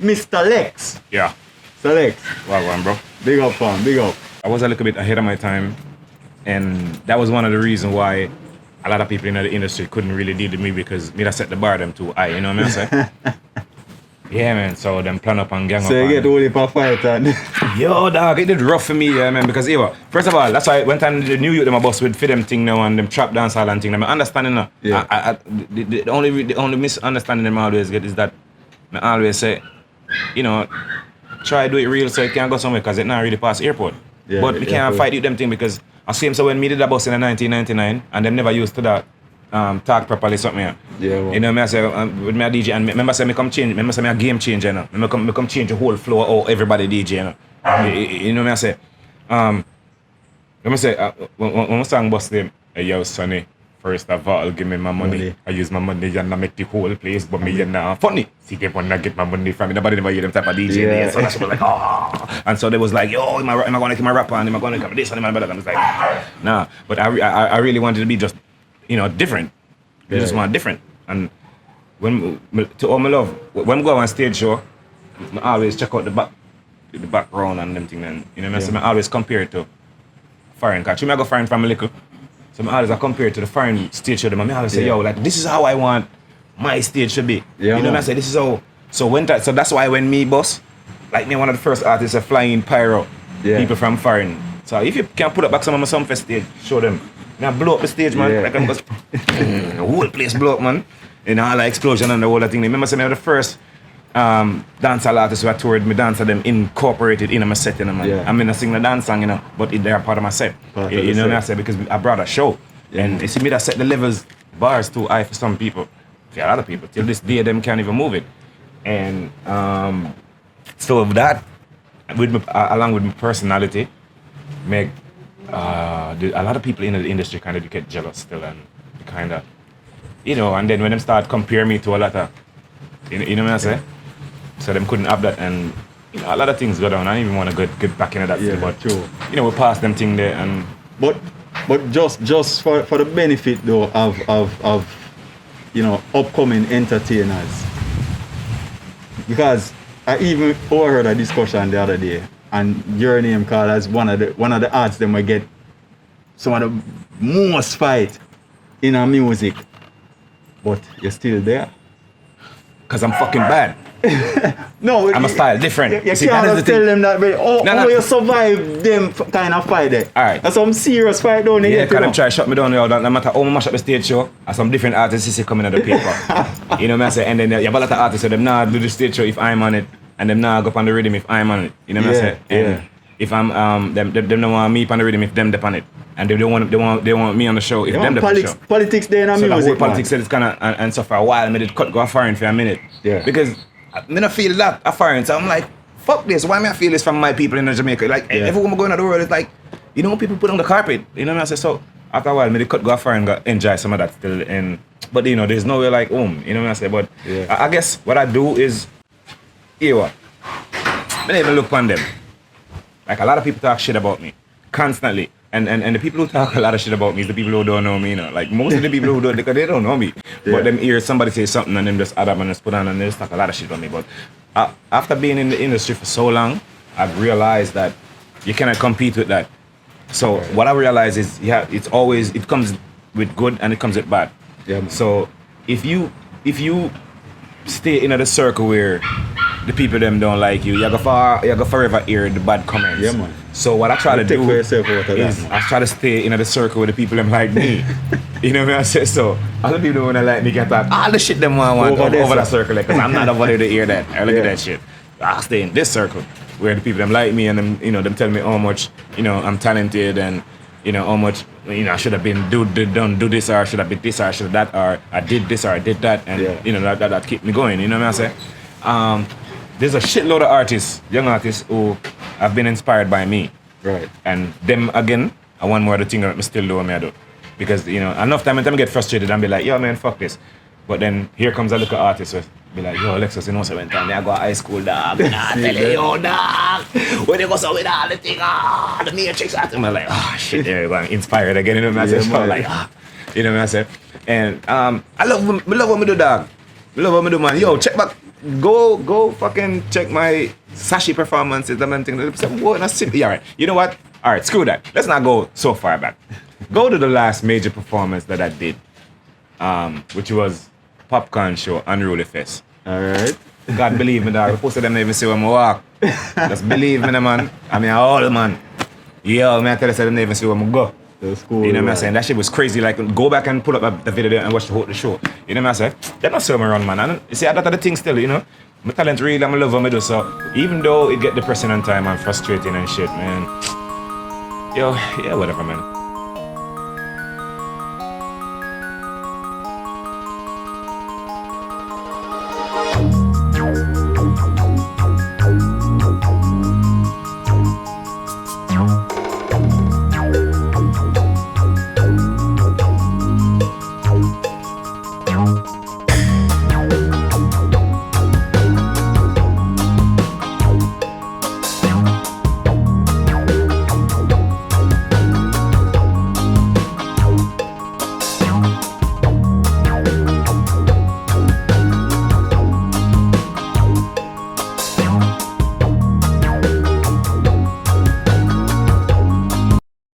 Mr Lexx. Yeah. Mr Lexx. Well one, bro. Big up, fam. Big up. I was a little bit ahead of my time, and that was one of the reasons why a lot of people in the industry couldn't really deal with me, because me that set the bar them too high, you know what I mean? Yeah, man, so them plan up and gang up. So you get only for fight and... Yo, dog, it did rough for me, yeah, man, because, first of all, that's why when time the new youth, them a bus with FRIDEH thing now and them trap dancehall and thing, I'm understanding now. Yeah. The only misunderstanding them always get is that I always say, try do it real so it can go somewhere, because it not really past airport. Yeah, but we can't fight with them thing, because I see him, so when me did a bus in 1999 and them never used to that talk properly something here. Yeah, well. You know me I say with me a DJ, and remember say me come change, remember say me a game changer now. Me come change the whole flow of everybody DJ, you know. You know me I say let me say when song bust them, hey yo Sonny, first of all give me my money. I use my money and I make the whole place, but me and funny. See they wanna get my money from me. Nobody never hear them type of DJ there. So that's what like and so they was like, yo, am I gonna keep my rapper and am I gonna come this and my brother? I was like, nah. But I really wanted to be just different. You just want different. And when to all my love, when we go on stage show, I always check out the background and them thing. And so I always compare it to foreign. Cause I go foreign from a little, so I always compare it to the foreign stage show. I always say, yo, like this is how I want my stage to be. Yeah, I say this is how. So that's why when me boss, like me one of the first artists are flying pyro, people from foreign. So if you can put up back some of my Sumfest stage, show them. Now blow up the stage, man. Yeah. Like I'm just the whole place blow up, man. All the explosion and the whole thing. Remember, I was the first dancehall artists who I toured me dance them incorporated in my set, man. Yeah. I mean, I sing the dance song, but they're part of my set. You know what I say? Because I brought a show, and you see me that set the levels bars too high for some people, for a lot of people. Till this day, them can't even move it. And so with that, along with my personality, make. A lot of people in the industry kind of get jealous still, and kind of, and then when them start compare me to a lot of, you know what I say? So them couldn't have that, and a lot of things go down. I don't even want to get back into that thing, but true. We passed them thing there, and but just for the benefit though of upcoming entertainers, because I even overheard a discussion the other day. And your name called as one of the arts them will get some of the most fight in our music. But you're still there. Cause I'm fucking bad. No, I'm a style different. You can't tell them that, but you survive them kind of fight there. Alright. That's some serious fight down there. Yeah, because them try to shut me down, no matter how much up the stage show, and some different artists see coming at the paper. You know what I say? And then you have a lot of artists, so them not do the stage show if I'm on it. And them now go up on the rhythm if I'm on it. You know what I say? And if I'm them don't want me on the rhythm if them dep on it. And they want me on the show if them dep on the show. Politics there in so music. The whole politics is kinda and so for a while I made it cut go foreign for a minute. Yeah. Because I don't feel that foreign. So I'm like, fuck this. Why me I feel this from my people in Jamaica? Like everyone going to the world is like, people put on the carpet. You know what I say? So after a while, me cut go foreign go enjoy some of that still, but there's no way like you know what I say? But I guess what I do is I don't even look on them. Like a lot of people talk shit about me constantly, and the people who talk a lot of shit about me is the people who don't know me. Like most of the people who don't, because they don't know me. But them hear somebody say something and them just add up and just put on and they just talk a lot of shit about me. But after being in the industry for so long, I've realized that you cannot compete with that. So what I realize is it comes with good and it comes with bad. Yeah, man. So if you stay in the circle where the people them don't like you go forever hear the bad comments. Yeah, man. So what I try to do is I try to stay in the circle with the people them like me. You know what I say? So all the people who don't like me can talk all the shit them want over that circle, because I'm not over there to hear that. I look at that shit. I stay in this circle where the people them like me and them them tell me how much I'm talented and how much I should have been do this, or I should have been this, or I should have that, or I did this or I did that, and that keep me going. You know what I say? There's a shitload of artists, young artists, who have been inspired by me. Right. And them again, I want more of the thing that I still do what I do. Because enough time I get frustrated and be like, yo man, fuck this. But then here comes a little artist who be like, yo Lexx, so one time I go to high school, dog. And I tell you, yo dog, when they go so with all the thing, the matrix, I'm like, shit, there you go, I'm inspired again, you know what I say? So like, you know what I say? And I love what I do, dog. I love what I do, man. Yo, check back go fucking check my Sashi performances. That man thing. Yeah, right. You know what? All right, screw that. Let's not go so far back. Go to the last major performance that I did, which was Popcorn Show, Unruly Fest. All right. God believe me, dog. Most of them never see when I walk. Just believe me, man. I mean, all man. Yo, man, I tell you, they never see when I go. That's cool. You know what I'm saying? That shit was crazy. Like, go back and pull up the video there and watch the show. You know what I'm saying? They're not so around, man. And you see, that are the things still, you know? My talent really, I'm love what I do. So, even though it get depressing on time and frustrating and shit, man. Yo, yeah, whatever, man.